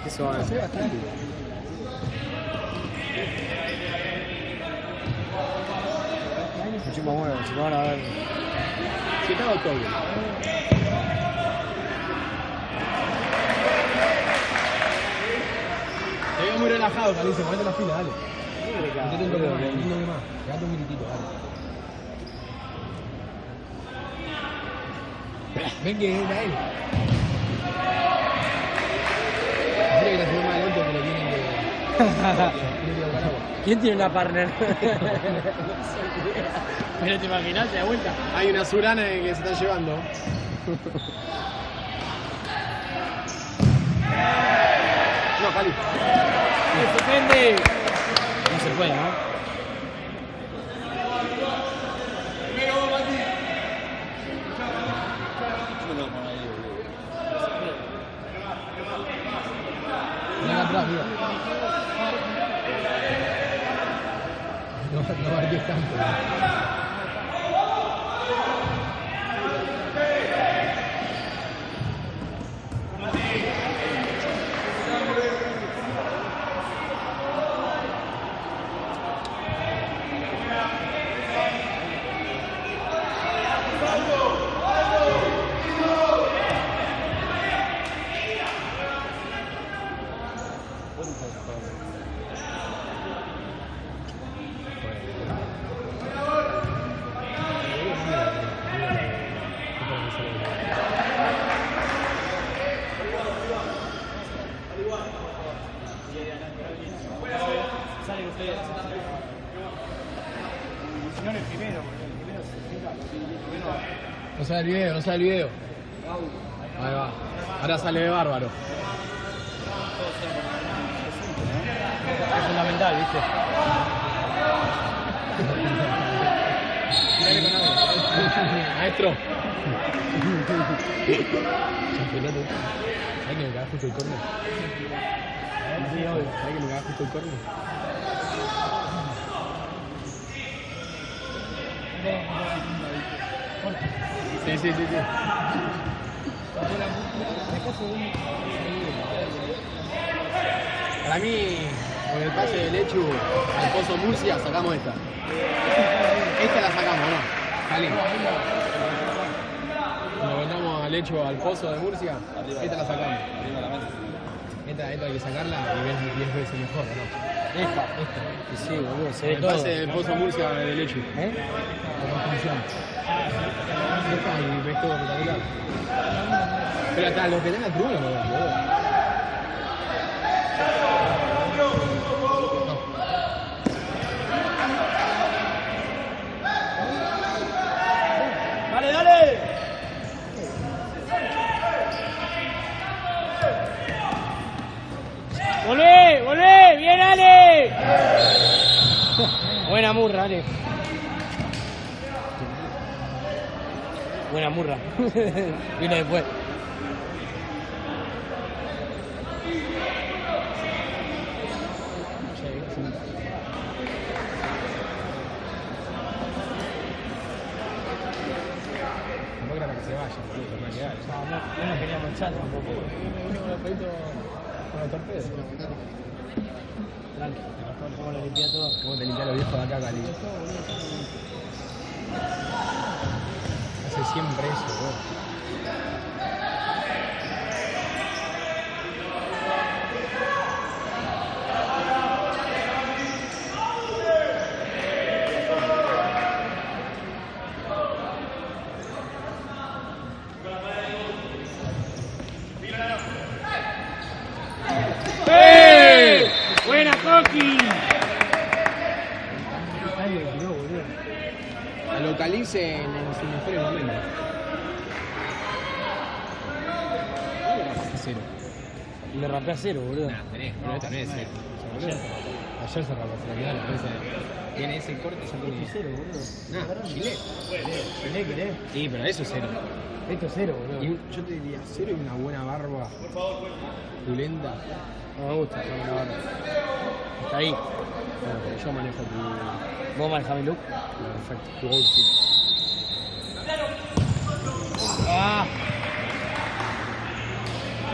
Qué suave. No, se ve bastante. Mucho más bueno, si no van a ver. Si está todo bien. Te veo muy relajado, Calice, ponete la fila, dale. Metete un toque más, un toque más. Quedate un minutito, dale. Ven que es a él. Mira que la ciudad más adelante que le tienen que... ¿Quién tiene una partner? Pero te imaginas, te da vuelta. Hay una surana que se están llevando. No, Cali. ¡Se suspende! No se puede, ¿no? Mira atrás, mira. No marques tanto. No sale el video, no sale el video. Ahí va. Ahora sale de bárbaro. Es fundamental, ¿viste? Maestro. ¿Sabes que me caga justo el córner? ¿Sabes que me caga justo el córner? Sí, sí, sí, sí. Para mí, con el pase del Lechu al Pozo Murcia, sacamos esta. Esta la sacamos, ¿no? Salí. Cuando vendamos al Lechu al Pozo de Murcia, esta la sacamos. Esta hay que sacarla y ves 10 veces mejor, ¿no? Esta. Y sí, boludo, se ve El todo. pase del Pozo Murcia del Lechu. ¿Eh? La construcción. Esta y ves todo espectacular. Pero hasta los que tengan la tribuna, boludo. ¡Dale, dale! ¡Volvé! ¡Volvé! ¡Bien, Ale! Buena murra, Ale. Buena murra. Vino después. Tampoco era para que se vaya, boludo, para quedar. No queríamos echar tampoco. Con los torpedos. Tranqui. ¿Cómo lo limpia todo? ¿Cómo te limpias los viejos de acá, Cali? Hace siempre eso, boludo. ¡Buena, Coqui! La localice en su mejor momento. Cero. Le rapé a cero, boludo. Nah, tenés, pero esta no es cero. Ayer se rapó, se la quedaron. Tiene ese corte, ya tiene Cero, boludo. Nah, Chile. ¿Querés, querés? Sí, pero eso es cero. Esto es cero, boludo. Yo te diría cero y una buena barba. Pulenta. No me gusta, no me gusta. Está ahí. Bueno, pero yo manejo tu. ¿Vos manejás mi look? Perfecto, tu outfit. ¡Ah!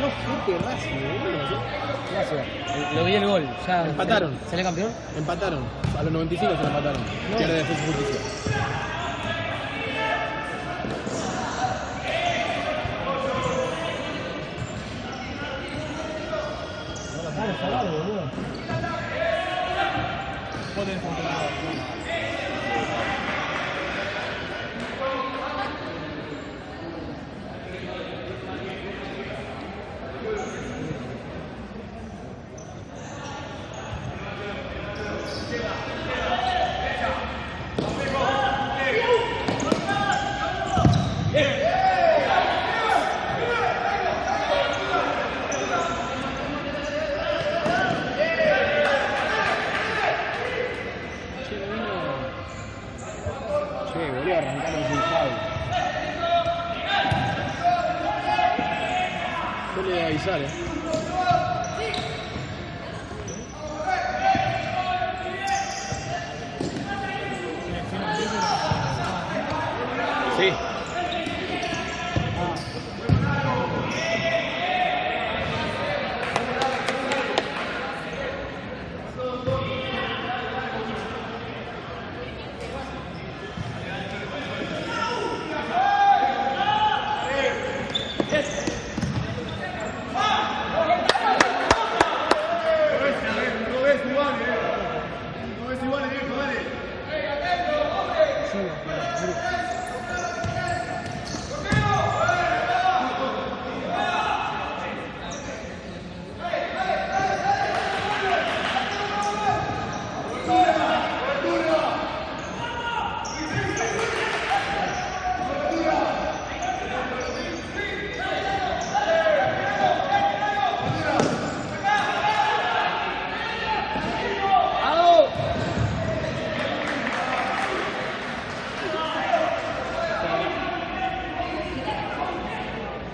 No, qué Racing, boludo. Ciudad. Lo vi el gol. Ya Empataron. ¿Sale campeón? Empataron. A los 95 se lo empataron. No. Pierde Defensa y Justicia. Boludo, arrancaron sin foul. Yo le voy a avisar, Sí.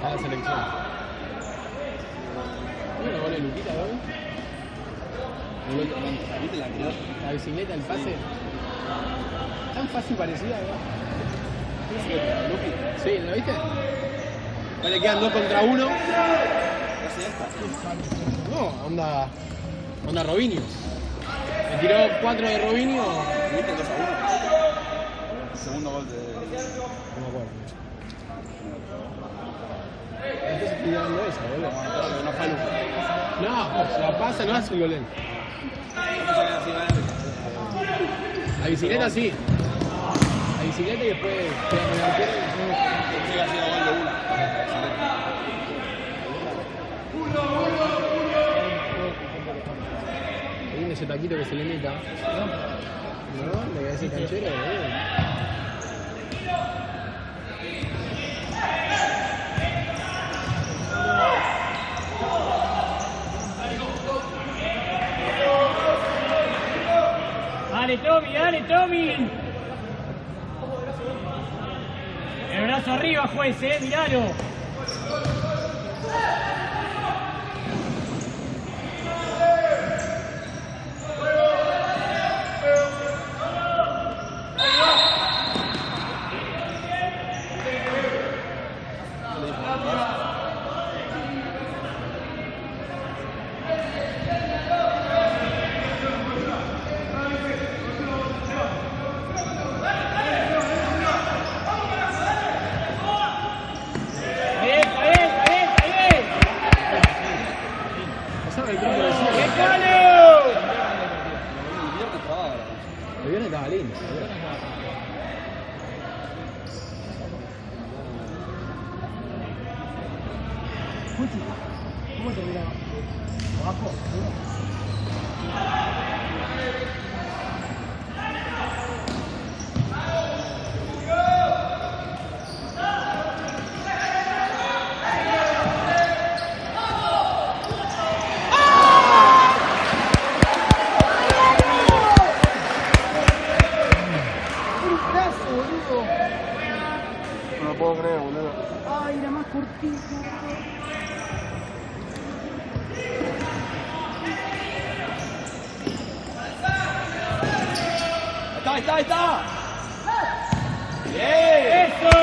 La selección. Bueno, gol de Luquita, ¿no? ¿Viste la anterior? La bicicleta, el pase. Tan fácil parecida, ¿no? Sí, ¿lo viste? Vale, quedan 2 contra 1. ¿Hace esta? No, onda Robinho. Me tiró 4 de Robinho. ¿Viste el 2-1? El segundo gol de... No me acuerdo. Entonces estoy dando esa, boludo. No fallo. No, se la pasa, no hace el gol él. La bicicleta sí. La bicicleta y después queda con el arquero y después... Sí, ha sido gol de una. Ahí viene ese taquito que se le meta. No, le voy a decir canchero, boludo. Dale, Tommy, dale, Tommy. El brazo arriba, juez, miralo. El viernes estaba lindo. ¿Cómo te mira? ¿Abajo? No lo puedo creer, boludo. Ay, era más cortito. ¡Ahí está, ahí está! ¡Bien! ¡Eso!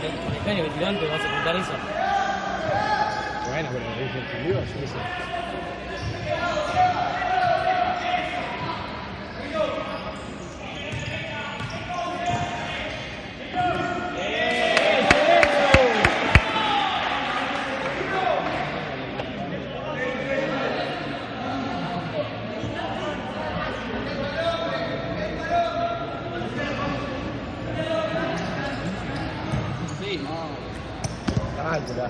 con el caño que tiró antes vas a contar eso. Bueno, pero lo dije el yo qué sé. Sí, no. Alto, ya.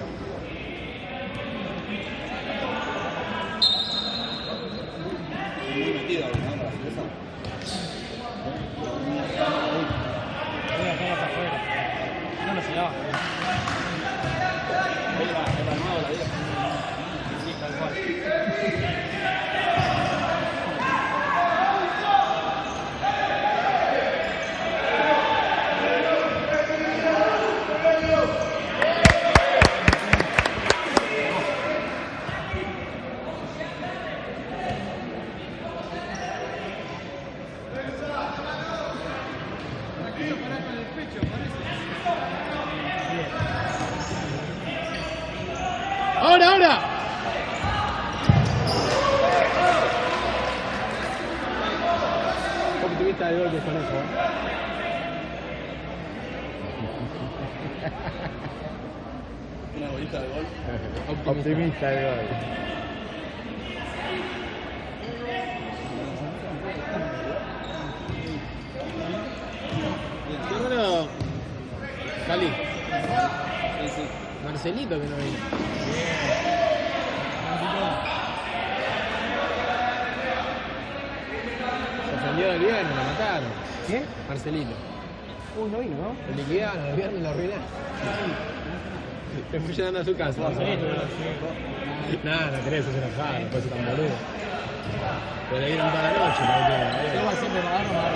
Muy metido ahí, ¿no? Para hacer eso. Voy a dejarlas afuera. No lo llegaba. Ahí va de nuevo la vida. Sí, tal cual. ¡Ahora, ahora! Optimista de gol que conozco. Una bolita de gol. Optimista de gol. Bueno, Cali, Sí, sí. Marcelito que no vino. Se ofendió del viernes, lo mataron. ¿Quién? Marcelito. Uy, no vino, ¿no? Lo liquidaron, el viernes lo arruinaron. Se fue llegando a su casa. Nada, no querés, es enojado, no puede ser tan boludo. Pero le dieron toda la noche, Yo voy siempre pagando más.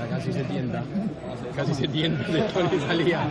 Casi se tienta. Casi se tienta después de salida.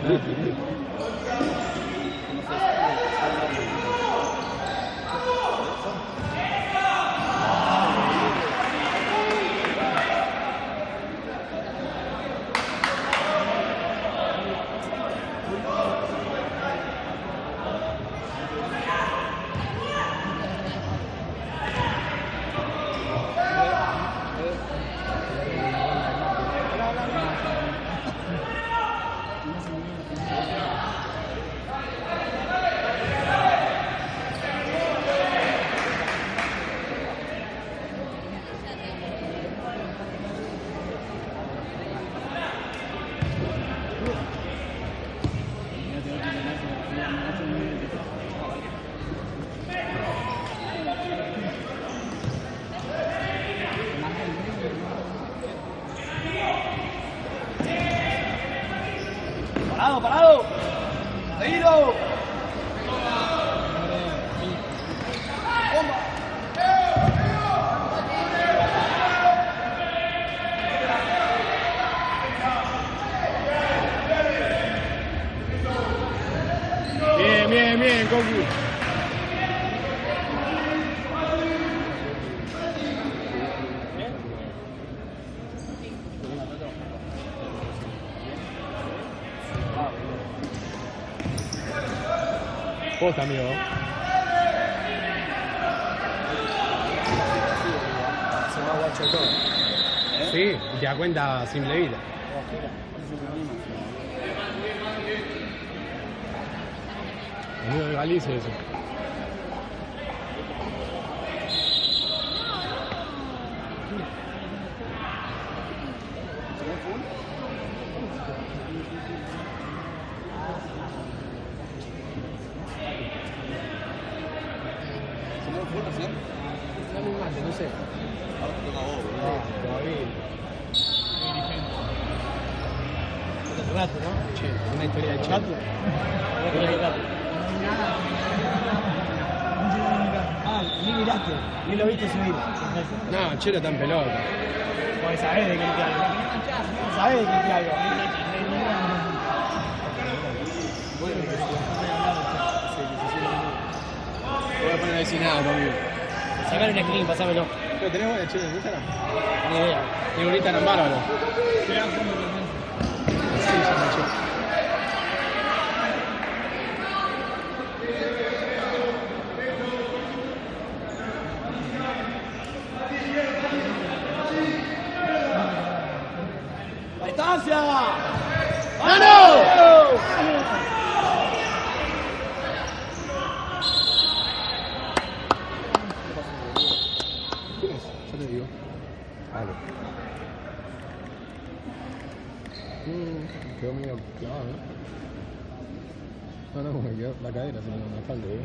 ¡Parado, parado! ¡Seguido! Bien, bien, bien, Coqui. Posta, amigo. Se va guacho todo. Sí, y te da cuenta a simple vista. Amigo de Galicia eso. ¿Tomó full recién? Dame un mate, no sé. Ahora te toca a vos, boludo. Ah, todavía. Tu gato, ¿no? Che, una historia de ¿Tu Che. gato? ¿Tu gato? Ah, ni miraste, ni lo viste subir. No, Chelo está en pelota. Porque sabés de qué te algo. Sabés de qué te algo. voy a poner a decir nada conmigo. Sacar un screen, pasámelo. ¿Pero tenés buena chica en Instagram? Ni idea. Tengo un Instagram bárbaro. Sí, se me echó. ¡Distancia! ¡Mano! ¿Quién es? Ya te digo. Vale. Quedó medio clavado, ¿no? No, como me quedó la cadera, se me la espalda, ¿eh?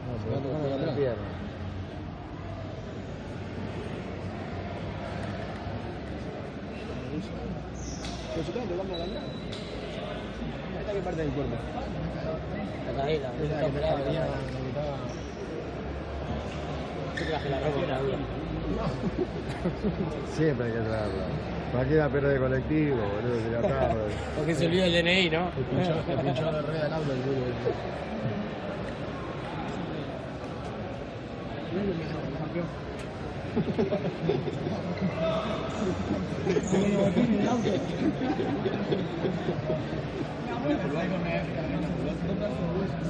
No, se va a tocar con la pierna. Pero yo estaba tocando la cadera. ¿Esta qué parte del cuerpo? La cadena, Es la que tenía, la que estaba... Yo traje la ropa otra vez. Siempre hay que traerla. Cualquiera pierde de colectivo, boludo, se la acaba. Porque se olvidó el DNI, ¿no? Le pinchó la rueda del auto el culo.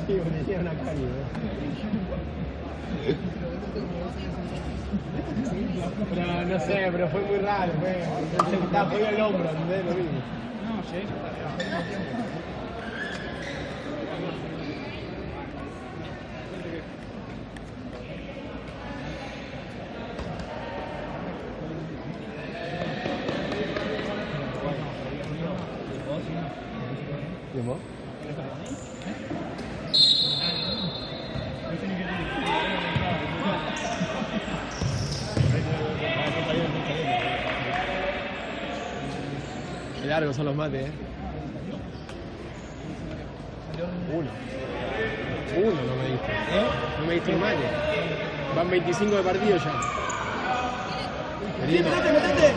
Sí, venía una calle, pero no sé, pero fue muy raro, se me estaba poniendo el hombro, ¿entendés? Lo mismo. No, sí, ¿Cómo? Qué largos son los mates, Uno no me diste. No me diste un mate. Van 25 de partido ya. Venimos. ¡Metete!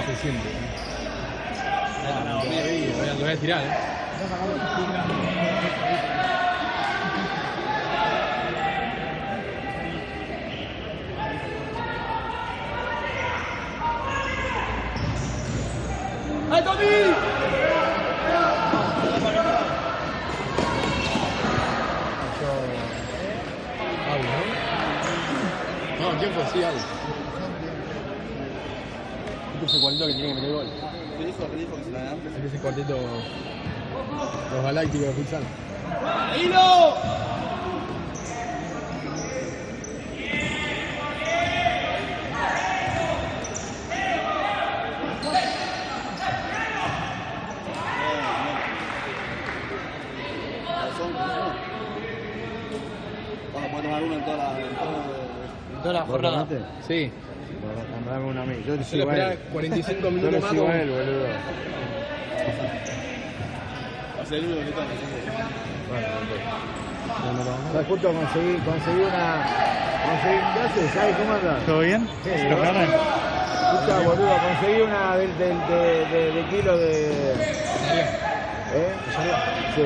Se siente. Lo voy a tirar, ¡Ay, Tommy! No, ¿quién fue? Sí, algo. Este es el cuarteto que tiene que meter gol. ¿Qué dijo que se la dan? Este es el cuarteto. Los galácticos de futsal. ¡Hilo! Vas a poder tomar uno en toda la... Toda la ¿Vos jornada. tomaste? Sí. Bueno, dame una a mí. Yo te Yo sigo lo a él. esperaba 45 Yo minutos lo más. sigo a él, boludo. Va a ser el único que toma. ¿Sabes justo conseguí una... ¿Qué haces? ¿Sabes cómo andas? ¿Todo bien? Sí, ¿Los ganan? Escucha, boludo, conseguí una de kilo de... ¿Eh? Sí.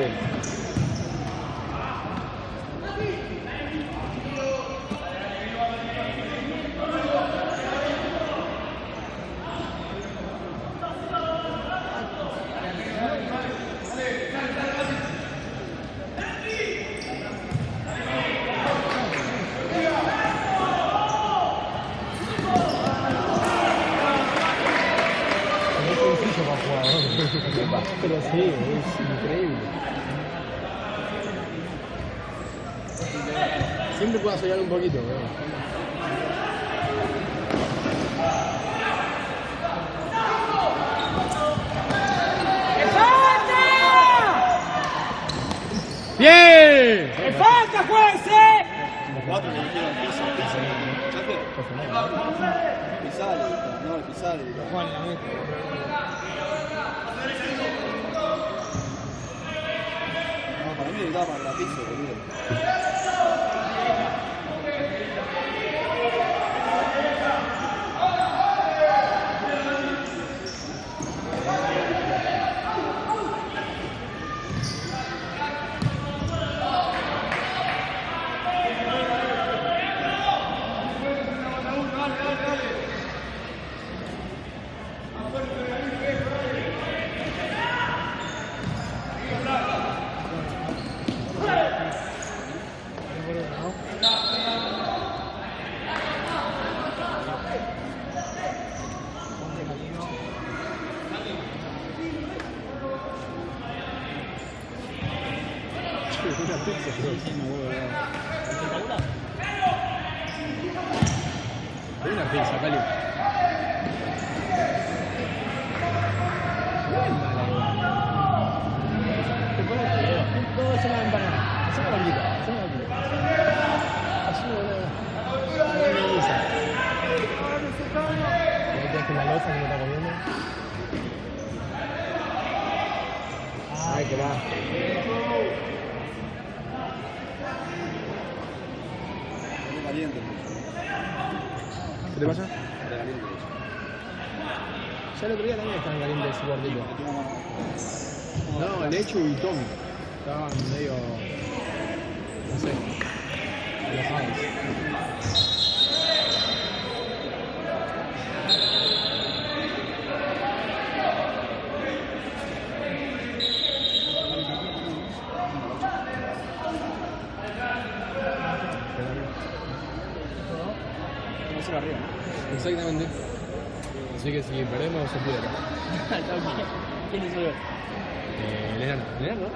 Pero sí, es increíble. Siempre puedo soñar un poquito, ¡Bien! ¡Me falta, jueces! Los cuatro le dijeron piso. Pisale, no, el pisale. No, para mí me gritaba para la pizza, boludo. Una pizza, Cali. Todo se la empanada. Hacemos la bolita. Hacemos la bolita. Así, boludo. Ahí tienes que la loza que no está comiendo. Ay, que va. Caliente. ¿Qué te pasa? Caliente. Ya el otro día también estaban calientes ese gordito. No, Lechu y Tommy. Estaban medio. No sé. Enojados. Arriba, ¿no? Exactamente. Así que si perdemos, se pierde. ¿Quién es el Leonardo. ¿Leonardo?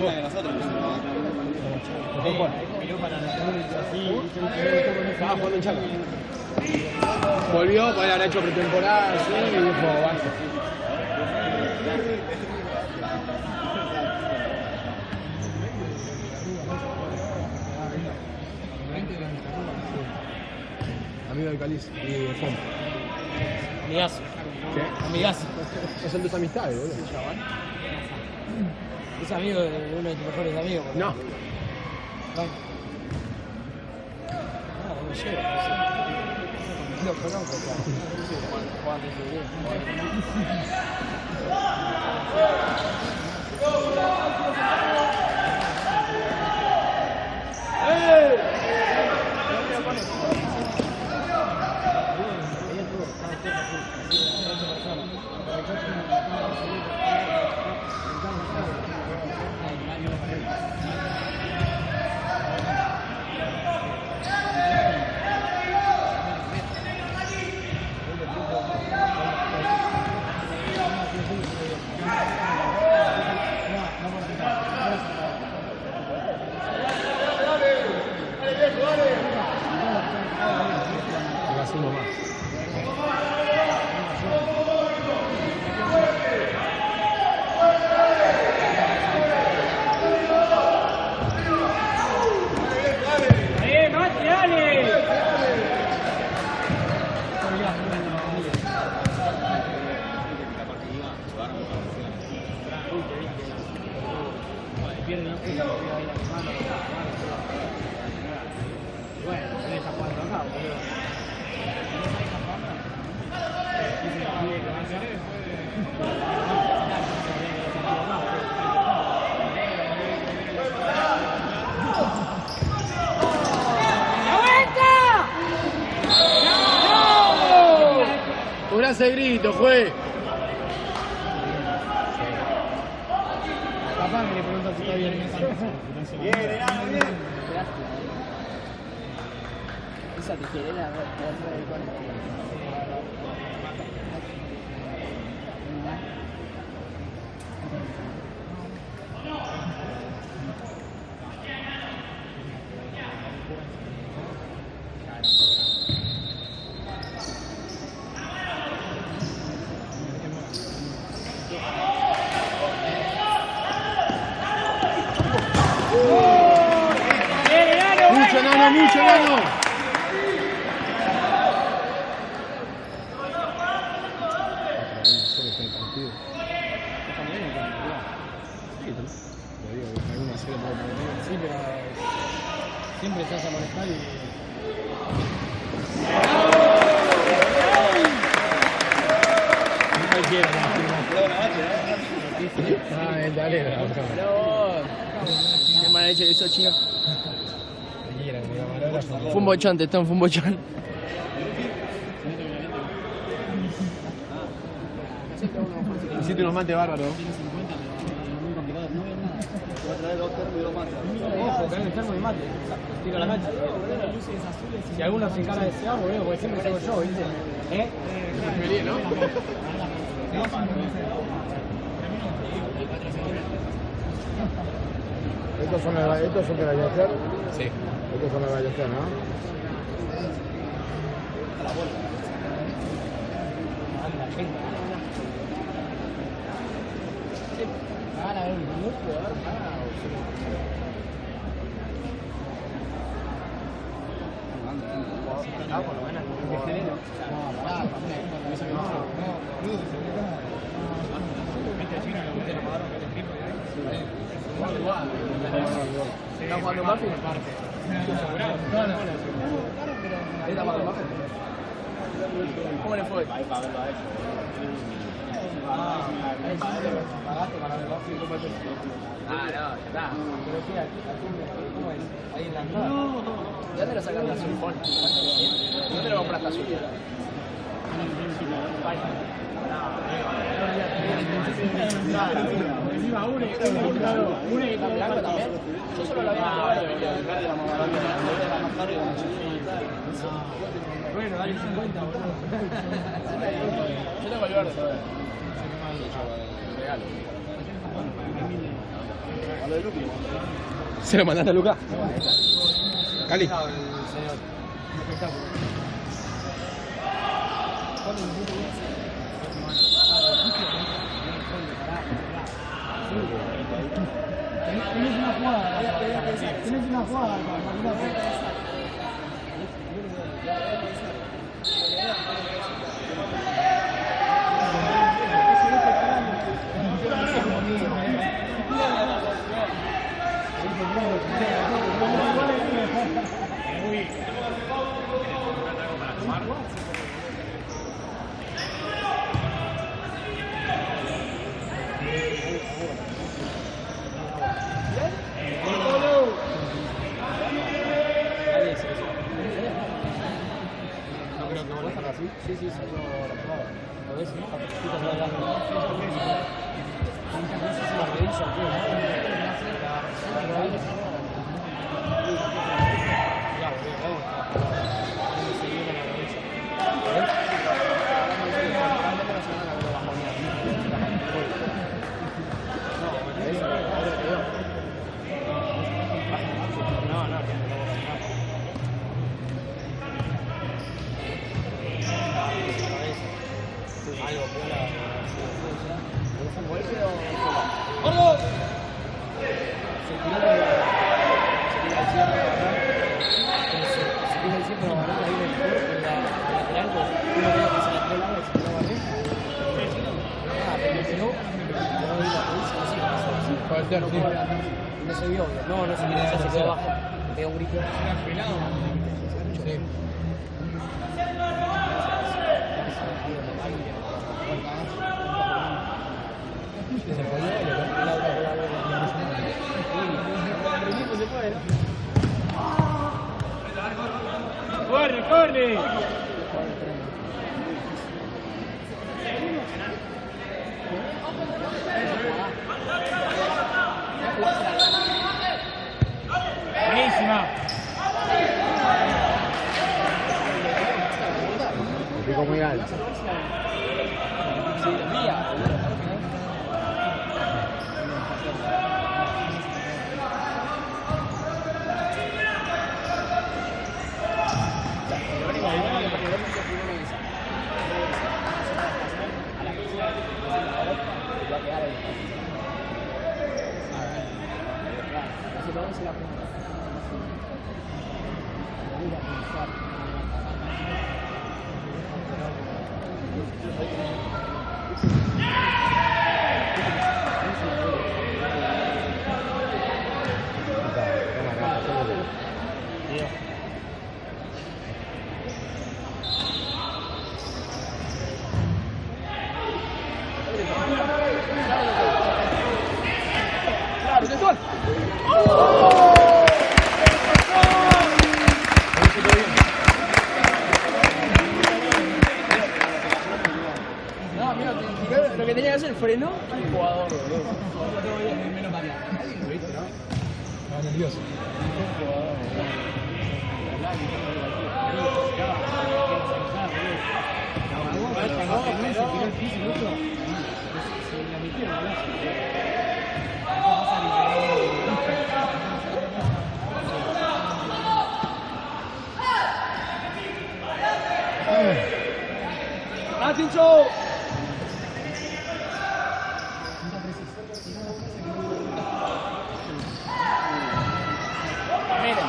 Una de nosotros, Estaba jugando en Chaco. Volvió, podía haber hecho pretemporada, así, y dijo, basta. Amigo del Caliz y de Fon. Amigazo. ¿Qué? Amigazo. No son tus amistades, boludo. Es amigo de uno de tus mejores amigos. boludo. No. Bueno. No me llevo. No sé. Lo conozco, Juan de Seguridad. Va a ser uno más. hacer grito, juez. Papá me le pregunta si está bien. Bien, enano, bien. Esa tijerera fue de cuarto. Mucho, Nano, mucho, Nano. Sí, pero siempre se hace molestar y... Cualquiera, dale, Qué mala leche de esos chicos. Fue un bochón, Testón, fue un bochón. Hiciste unos mates bárbaros. Ojo, que hay un enfermo de mate. Tiro a la cancha. Si alguno se encarga de ese árbol, porque siempre salgo yo, ¿viste? ¿Eh? ¿no? Estos son de Ballester. Sí. Estos son de Ballester, ¿no? ¿Están jugando Murphy? ¿Cómo le fue? Ahí para verlo a eso. ¿Pagaste para ver Murphy? Ah, no, ya está. Pero sí, aquí, ¿cómo es? Ahí en la entrada. ¿De dónde lo sacaste azul? ¿De dónde lo compraste azul? Encima una y está blanco también. Yo solo lo había bueno, dale 50, boludo. Yo tengo el verde todavía. Regalo. ¿Se lo mandaste a Lucas? Cali. El señor. Espectáculo. Tienes una jugada. Tienes una jugada. Sí, sí, salió la jugada. ¿Lo ves? Patricitas de adelante. No sé si la revisa o qué, ¿no? Ya, vamos. No se vio, no se vio, ya se quedó abajo, pegó un grito. Sí. ¡Corre, corre! alta. Sí, mía, boludo. No, mira, lo que tenía que hacer frenó el jugador, boludo. Estaba nervioso. ¡Atención! Miren.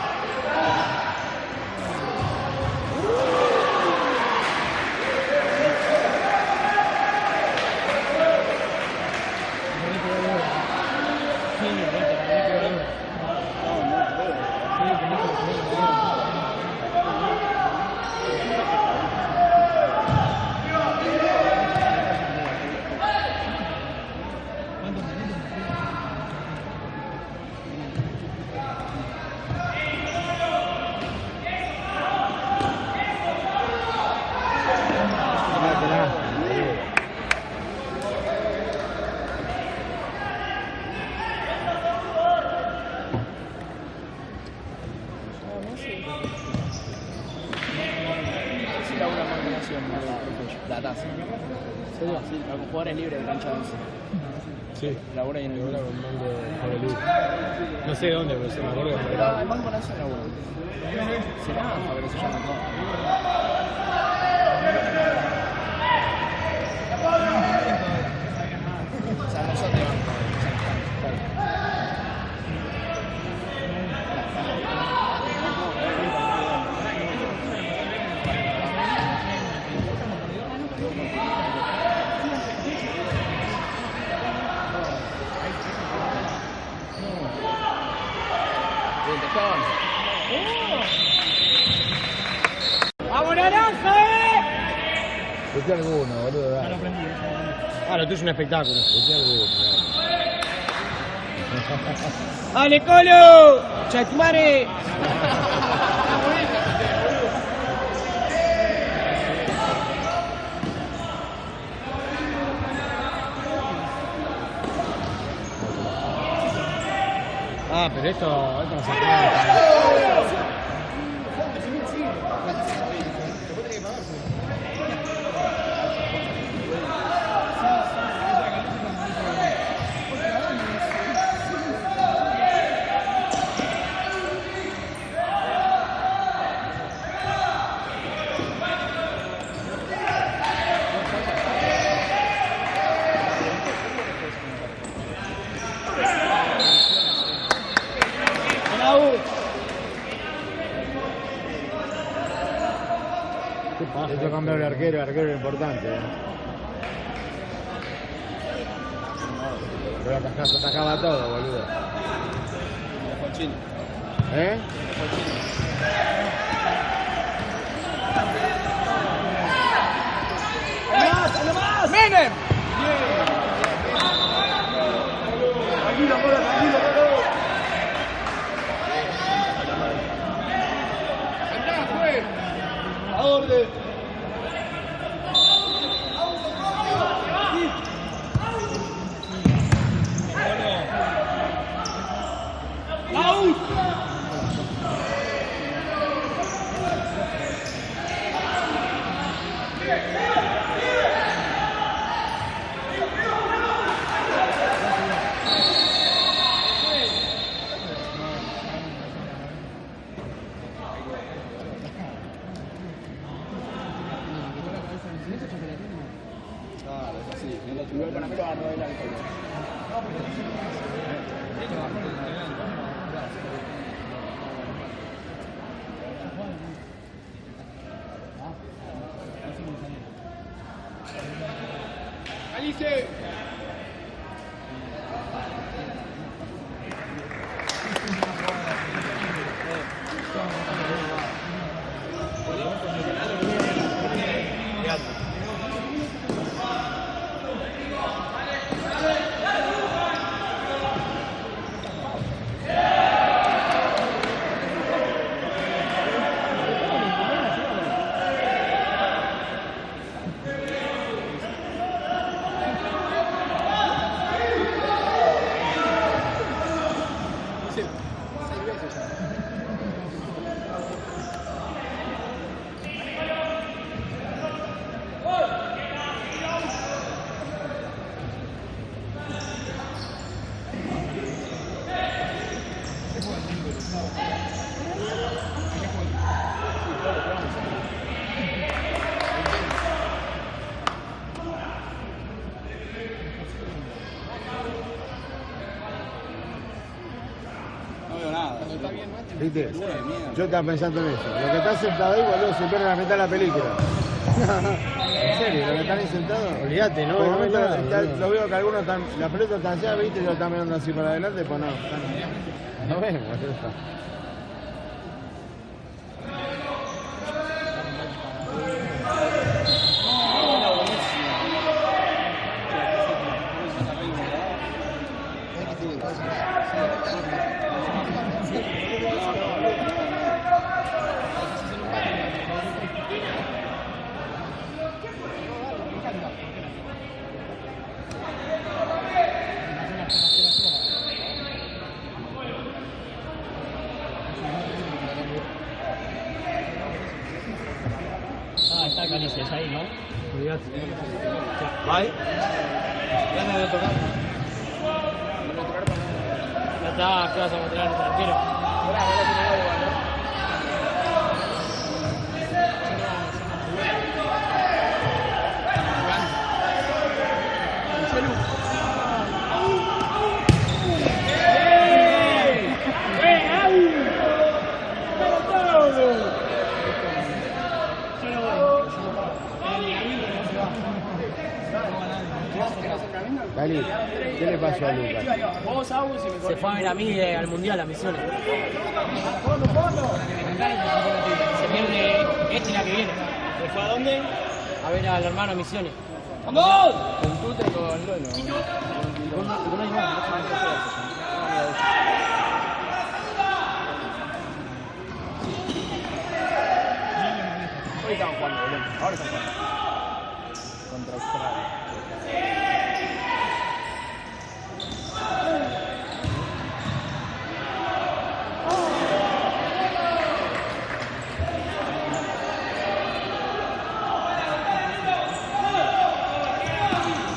La taza. ¿Serio? Sí, los jugadores libres de cancha 11. Sí. Labura y en el Labura con Mango Jabalí. No sé dónde, pero se me acuerdo que Pero el Banco nace en labura. ¿Será? A ver, se llama todo. San José de Banco. ¡Vamos, naranja! Escuché alguno, boludo. Dale. Ah, lo tuyo es un espectáculo. Escuché alguno. ¡Dale, Colo! ¡Chatumare! Ah, pero esto no se acaba. Esto cambió el arquero es importante. Pero atajaba todo, boludo. ¿Eh? ¡Más! ¡Menem! Tranquilo, Mola, tranquilo, ¡A orden! ¡Out! Alice. ¿Viste? Yo estaba pensando en eso. Lo que está sentado ahí, boludo, se pierde la mitad de la película. ¿En serio? ¿Lo que están ahí sentados? Olvídate, no, Por no momento, nada, lo veo que algunos están, la pelota está allá, ¿viste? Y lo están mirando así para adelante, pues no. No ven, boludo. Está Calices ahí, ¿no? Olvídate. ¿Ahí? Ya me voy a tocar. Ya está, ¿qué vas a mostrar al arquero? Cali, ¿qué le pasó a Lucas? Se fue a ver a mí al mundial, a Misiones. Se pierde este y la que viene. ¿Se fue a dónde? A ver al hermano a Misiones. ¡Vamos! Con Tuta y con Lolo. Con Iván. Hoy estaban jugando, boludo. Ahora están jugando. Contra Australia.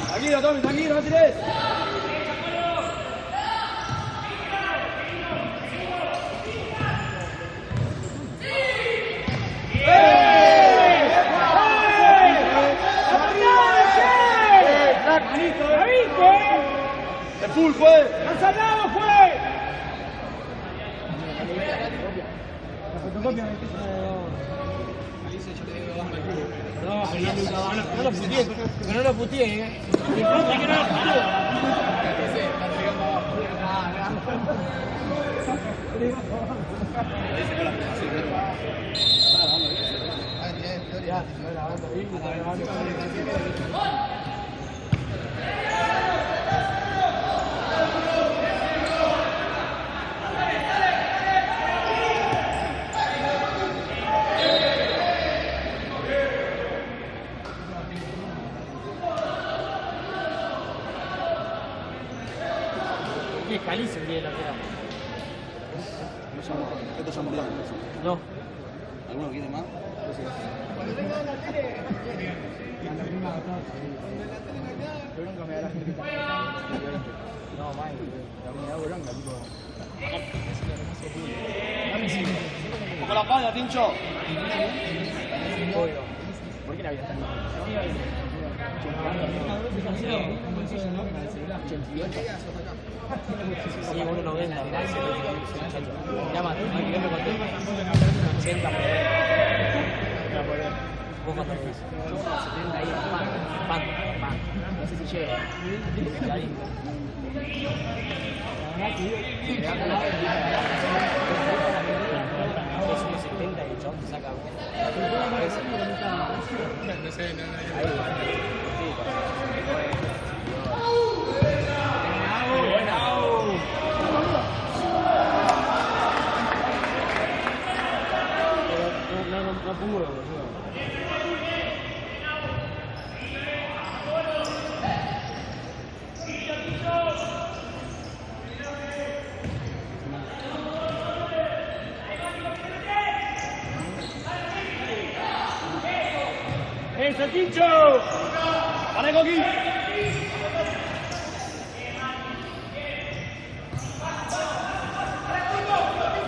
Tranquilo, Tommy, tranquilo, no tires. ¡El full fue! ¡El salado fue! No lo puteé, pero no lo puteé, ¿eh? Que no lo puteé. Qué caliza el día de la tierra. Estos son blancos. No. ¿Alguno quiere más? Bronca me da la gente. No, Mike. Me da bronca, tipo. ¡Con la espalda, Tincho! ¿Por qué la vida está? 88. Sí, 1.90. Llama, ¿me conté? 80. Vos cuánto tenés? Yo 70 ahí, pan. No sé si llega. Ahí. Es 1.70 y el chabón te saca. No sé, no. Ahí, no pongo ¡Eso, Tincho! ¡Para Coqui!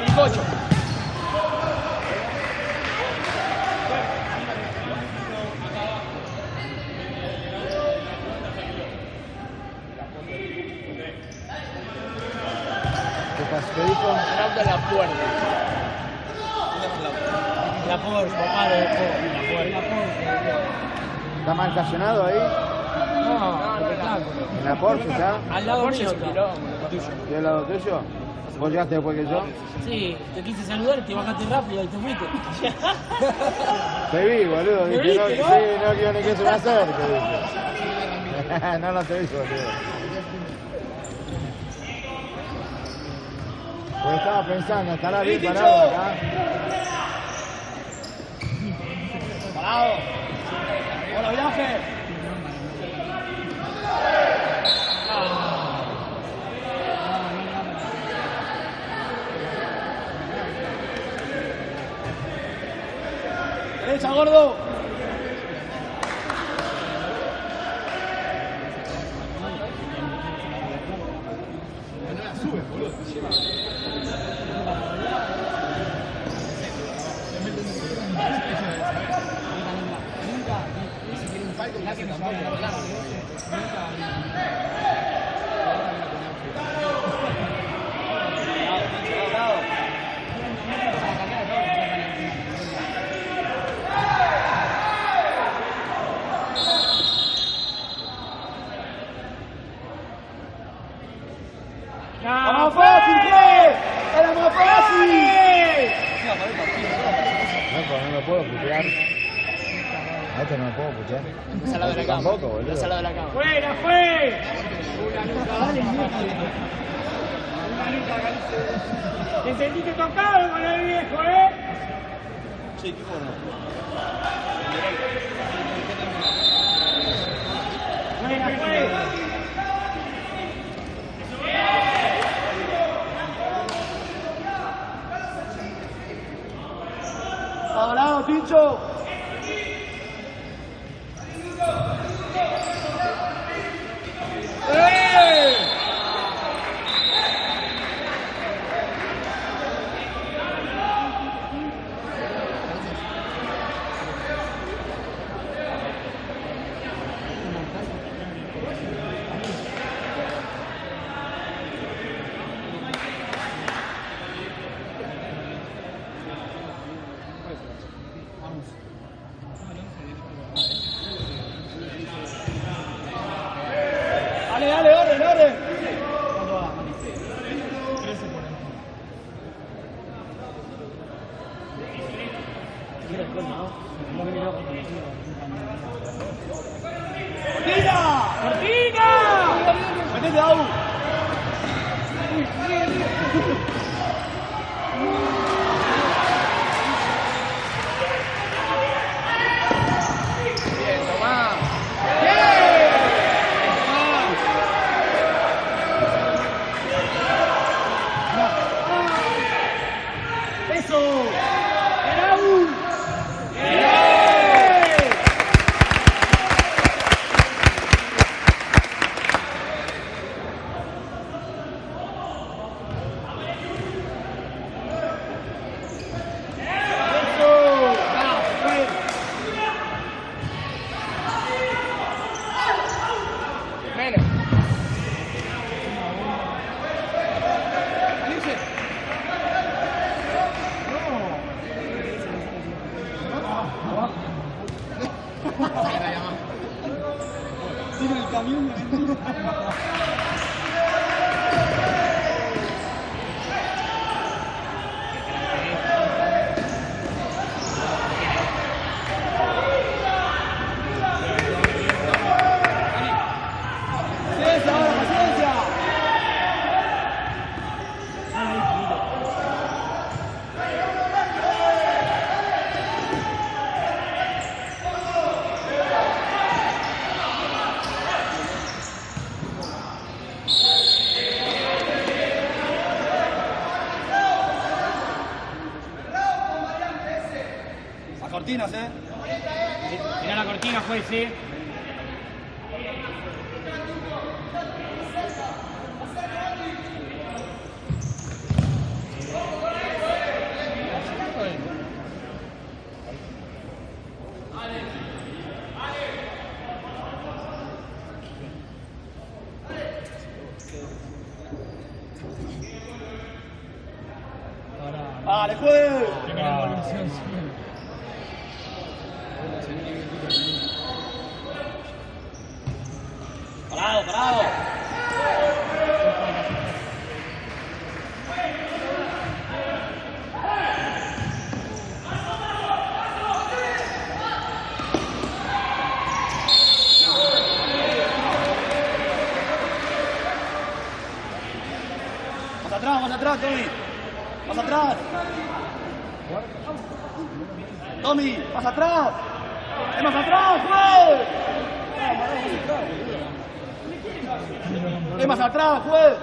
¡Bizcocho! ¿Qué pasó? ¿Qué dijo? Flauta en la puerta. La Porsche, papá, la puerta. ¿Está mal estacionado ahí? No, espectáculo. ¿En la Porsche está? Al lado mío está. ¿Y al lado tuyo? ¿Vos llegaste después que yo? Sí, te quise saludar y te bajaste rápido y te fuiste. Te vi, boludo. ¿Me Dije, no, viste, no? sí, no quiero ni que se me acerque, dije. No te vi, boludo. Pues estaba pensando, estará bien parado acá. ¡Parado! ¡Hola, viaje! ¡Derecha, gordo! ¡Era más fácil, pues! ¡Era más fácil! No, pues no me puedo putear. A este no me puedo putear. Al lado de la cama. Tampoco, boludo. Al lado de la cama. ¡Fuera, fue! ¿Te sentiste tocado con el viejo, eh? Sí, qué bueno. ¡Fuera, fue! ¡Parado, Tincho! ¡Eh! Dale, orden. ¡Cortina! ¡Metete, Abu! Bien, Tomás. ¡Eso! ¡Era un! Paciencia ahora, paciencia. Las cortinas, Mirá la cortina, juez, sí. ¡Dale, juez! Parado, parado. Más atrás, Tommy. Más atrás. Tommy, más atrás. ¡Es más atrás, juez! ¡Es más atrás, juez!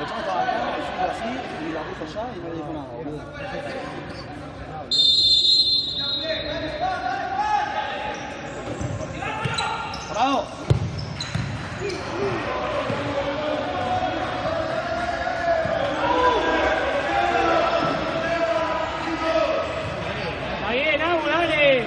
El chamo estaba acá, hizo así, y la puso allá y no le dijo nada, boludo. ¡Parado! Bien, Abu, dale.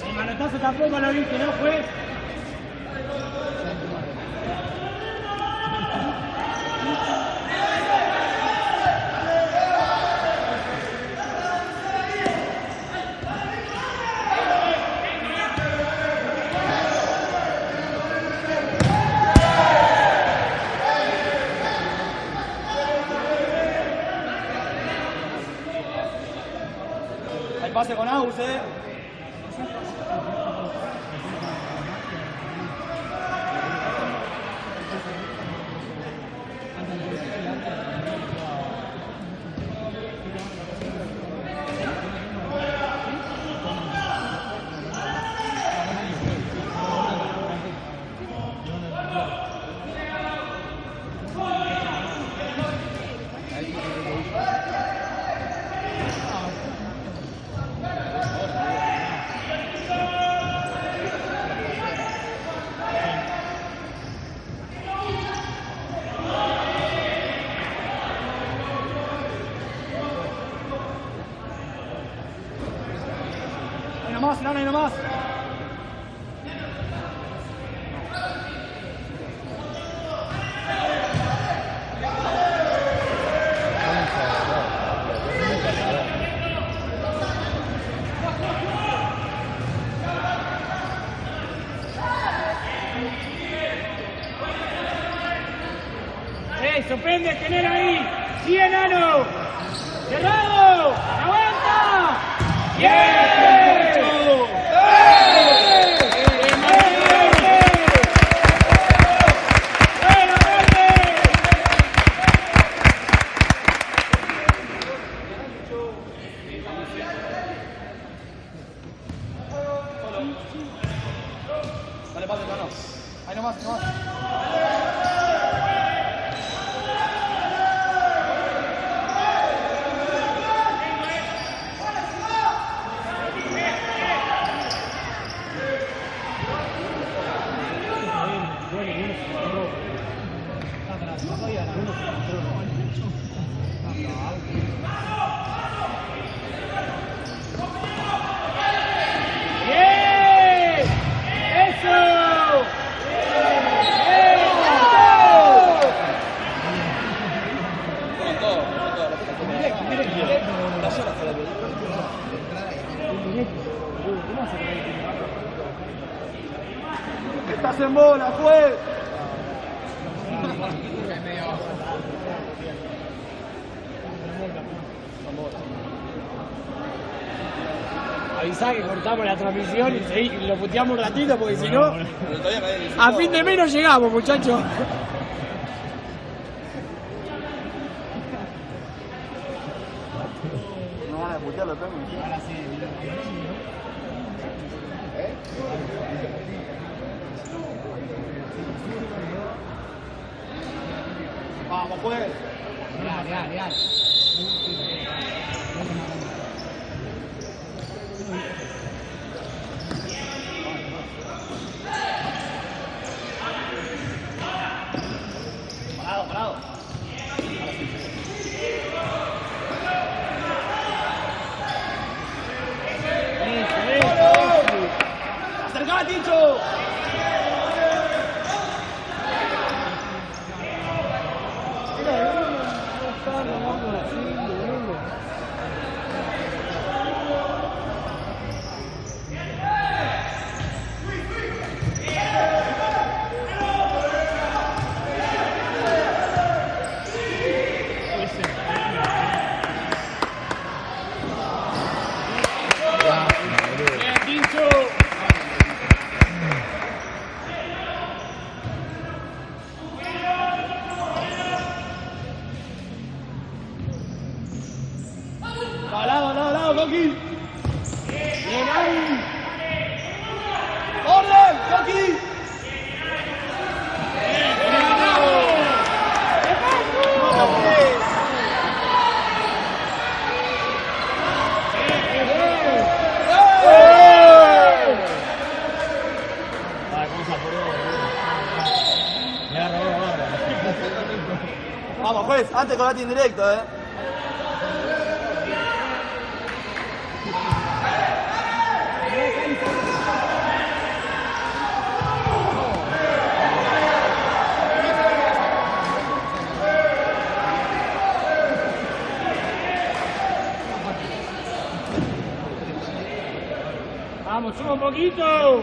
El manotazo tampoco lo viste, ¿no, juez? Hay pase con Aus, No hay nomás. Sorprende tener ahí. ¡Sí, enano! ¡Cerrado! ¡Aguanta! ¡Bien! Dale, pase, no. Ahí nomás, nomás. ¡Bien! ¡Eso! Estás en bola, juez. Avisá que cortamos la transmisión y lo puteamos un ratito porque si no, a fin de mes no llegamos, muchachos. No van a putear los premios. Vamos, juez. Real. Parado. ¡Acercá, Tincho! Lado, Coqui. Bien ahí. ¡Orden, Coqui! Vamos, juez, antes combate en directo, Vamos, suma un poquito.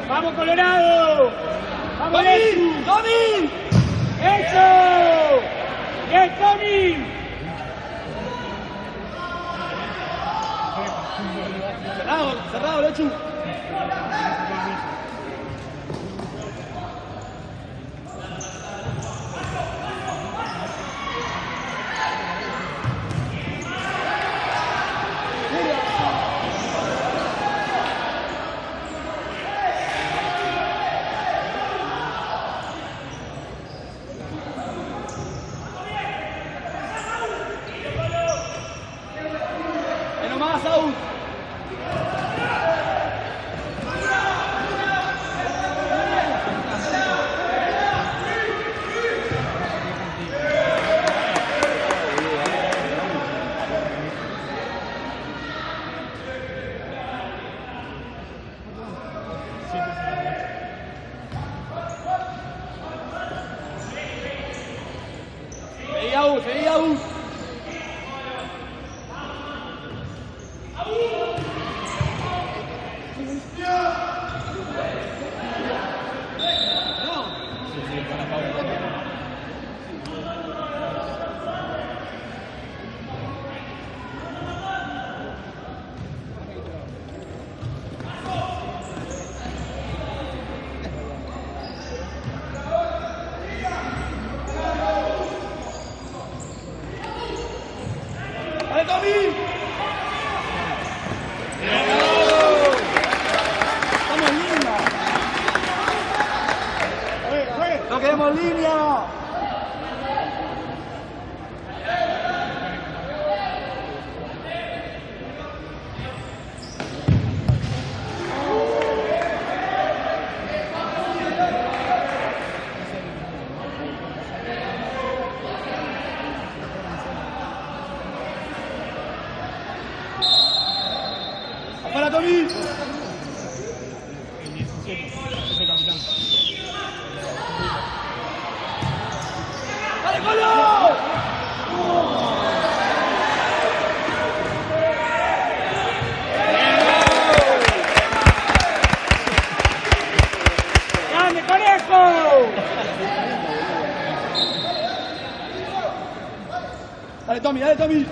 Vamos, Colorado. Vamos, Lechu. ¡Tommy! ¡Eso! ¡Bien, Tommy! Cerrado, Lechu. Más, Saúl. Seguí, Aúl. ¡Dale, Tommy! ¡Estamos en línea! ¡No quedemos en línea! Tommy! Ese capitán. ¡Dale, Colo! ¡Grande, Conejo! Dale, Tommy, dale, Tommy.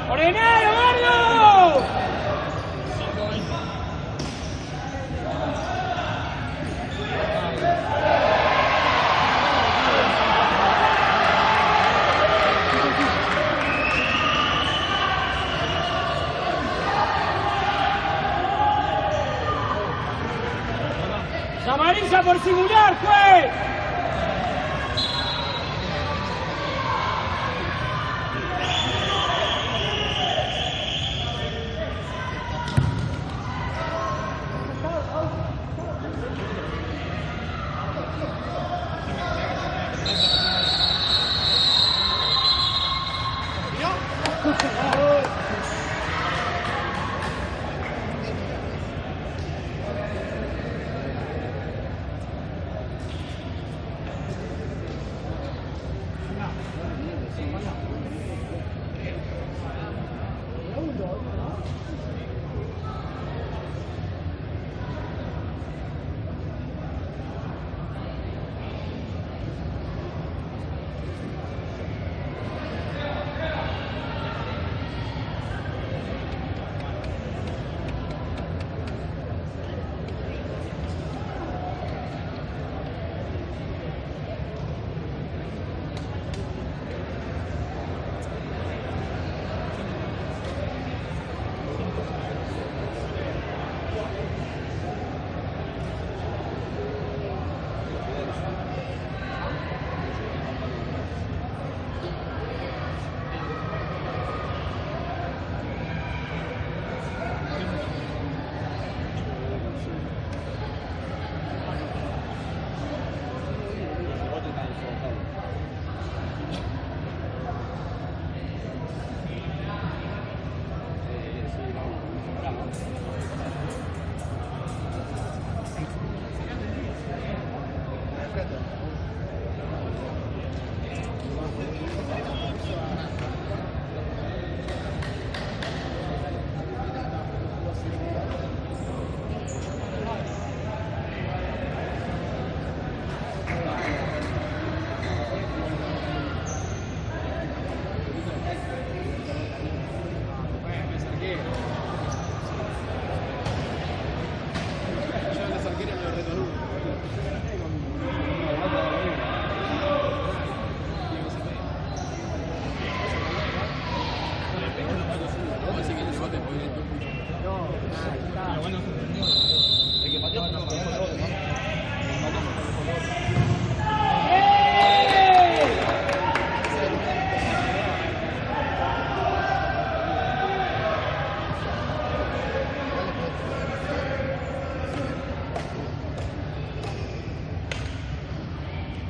¡Ordenado, gordo! ¡Amarilla por singular, juez!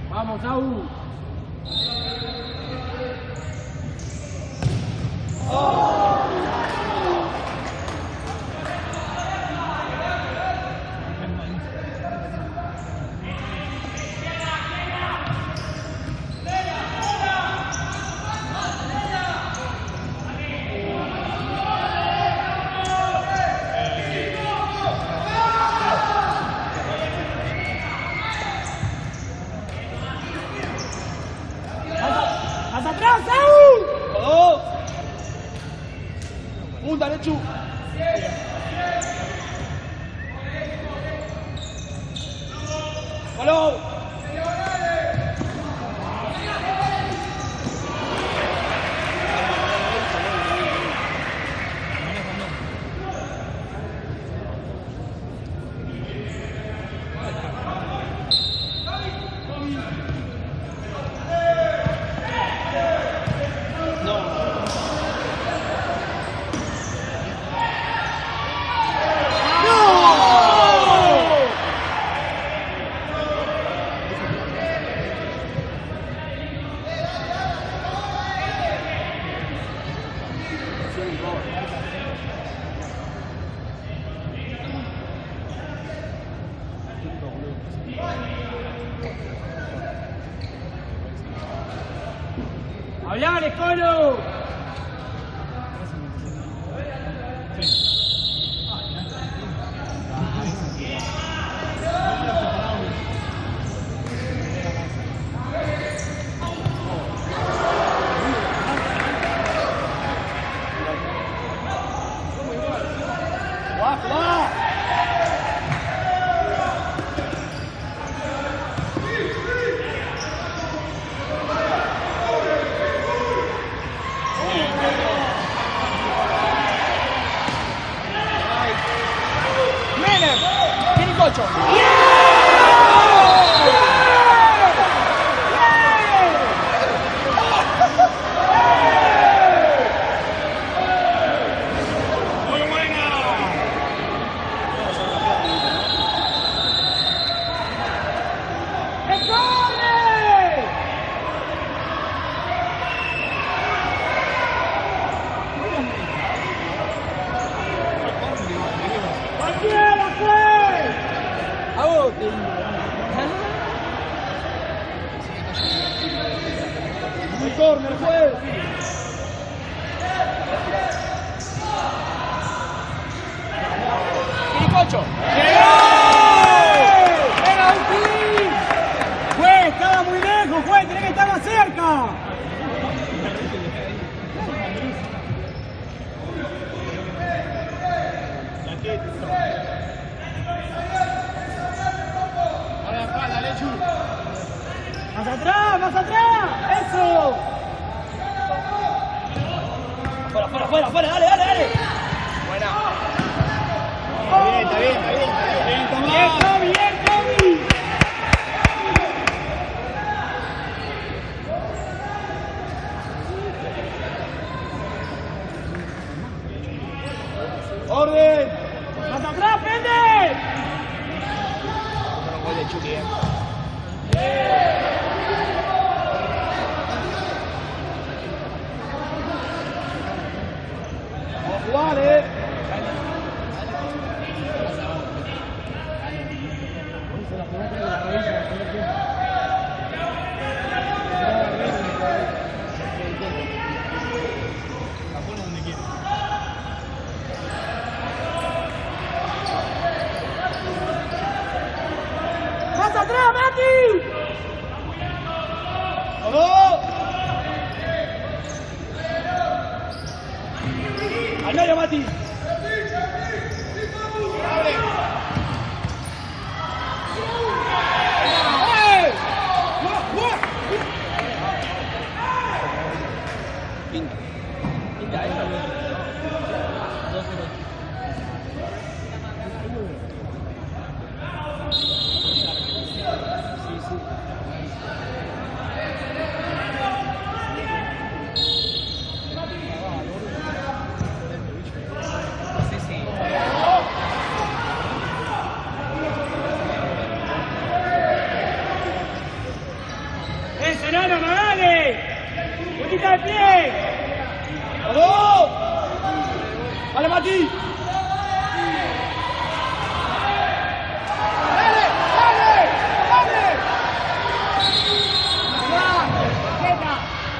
Vamos, Saúl. ¡Más atrás, Saúl! ¡Oh! ¡Punta, Lechu! ¡Follow! ¡Hablale, Colo! ¡Corner, juez! ¡Quiricocho! ¡Venga, Agustín! ¡Juez, estaba muy lejos, juez! ¡Tenés que estar más cerca! ¡Más atrás, más atrás! ¡Eso! ¡Fuera, dale, dale! Buena. Está bien. ¡Bien, Tommy, bien, Tommy! ¡Orden! ¡Más atrás, prende! Gol de Chucky, ¡Vamos a jugar, Mati! ¡Vamos! ¡Al medio, Mati! ¡Serrano, Magale! ¡Puntita de pie! ¡Vamos! ¡Vale, Mati! ¡Dale! ¡Dale! ¡Dale! ¡Jugar! ¡Quieta!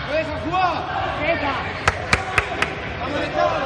¡No dejas jugar! ¡Quieta! ¡Vamos, echado!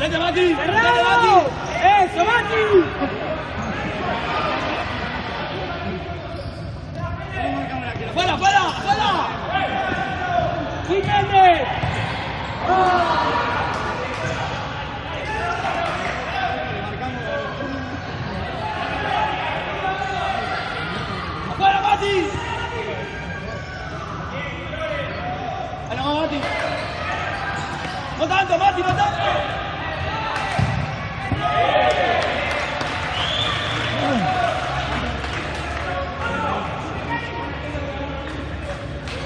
¡Vete, Mati! ¡Vete, Mati! ¡Eso, Mati! ¡Fuera, fuera, fuera! ¡Quítenme! ¡Afuera, Mati! ¡Vale, vamos, Mati! ¡No tanto, Mati, no tanto!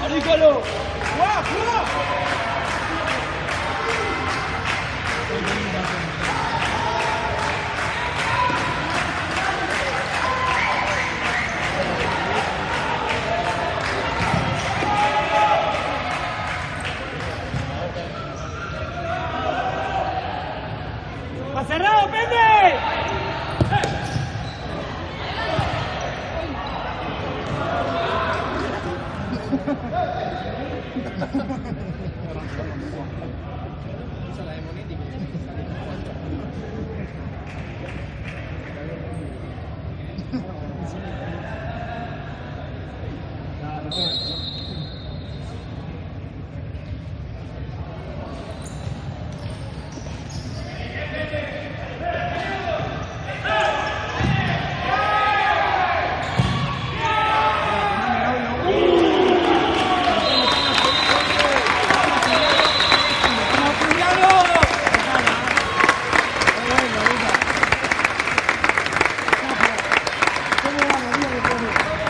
¡Arícalo! ¡Juá, juá! ¡Va cerrado, Pende!